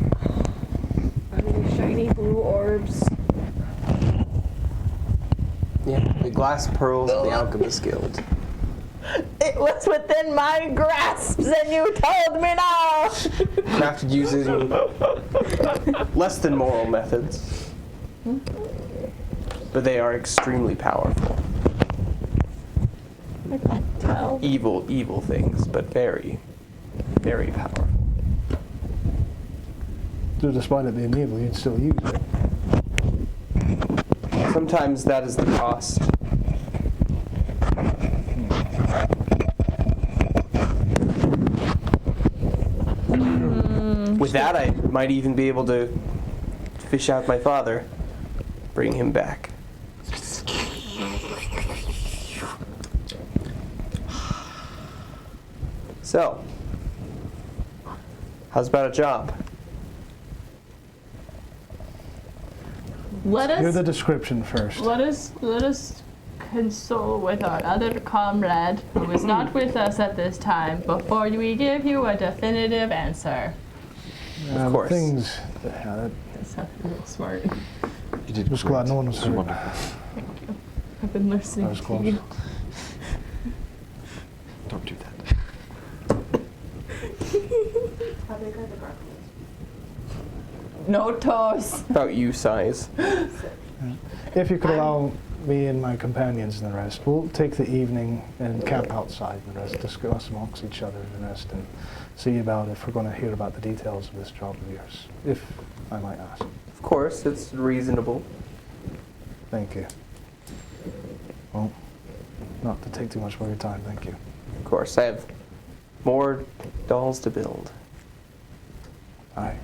Shiny blue orbs. Yeah, the glass pearls of the Alchemist Guild. It was within my grasps, and you told me no. Crafted using less than moral methods. But they are extremely powerful. I can't tell. Evil things, but very, very powerful. So despite it being evil, you'd still use it. Sometimes that is the cost. With that, I might even be able to fish out my father, bring him back. So, how's about a job? Let Hear us the description first. let us console with our other comrade who is not with us at this time before we give you a definitive answer. Of course. Things. That's not real smart. You did Just glad no one was This is hurt. wonderful. I've been That listening was to close. you. Don't do that. No toes. About you size. If you could allow me and my companions and the rest, we'll take the evening and camp outside and the rest, discuss amongst each other and the rest, and see about if we're going to hear about the details of this job of yours, if I might ask. Of course, it's reasonable. Thank you. Well, not to take too much more of your time, thank you. Of course, I have more dolls to build. Aye.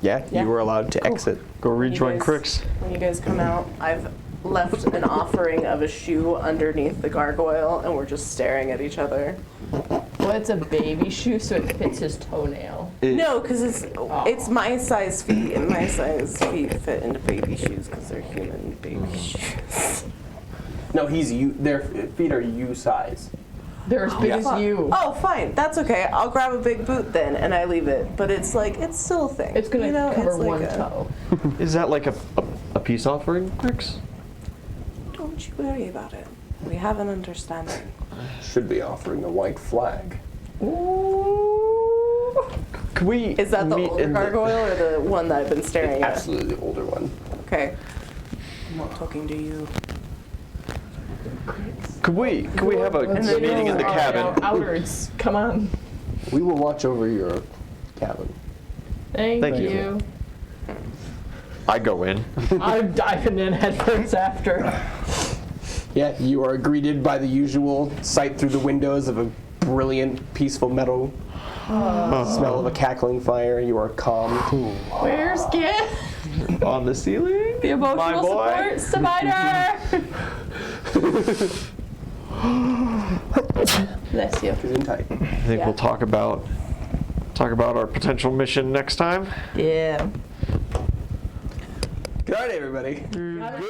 Yeah, Yeah. you were allowed to exit. Go rejoin You guys- Crix. When you guys come out, I've left an offering of a shoe underneath the gargoyle, and we're just staring at each other. Well, it's a baby shoe, so it fits his toenail. No, because it's my size feet, and my size feet fit into baby shoes because they're human baby shoes. No, their feet are you size. They're as big Yeah. as you. Oh, fine. That's okay. I'll grab a big boot then, and I leave it. But it's like, it's still a thing. It's gonna you know? cover It's like one a- toe. Is that like a peace offering, Crix? Don't you worry about it. We have an understanding. Should be offering a white flag. Can we Is that the meet older in gargoyle or the one that I've been staring at? Absolutely the older one. Okay. I'm not talking to you. Can we have a And then meeting in the you'll- cabin? Outwards. Come on. We will watch over your cabin. Thank Thank you. you. I go in. I'm diving in head first after. Yeah, you are greeted by the usual sight through the windows of a brilliant, peaceful meadow. Smell of a cackling fire. You are calm. Where's Git? On the ceiling? The My emotional boy. support spider. Bless you. She's in tight. I think we'll talk about our potential mission next time. Yeah. Good night, everybody. Good night.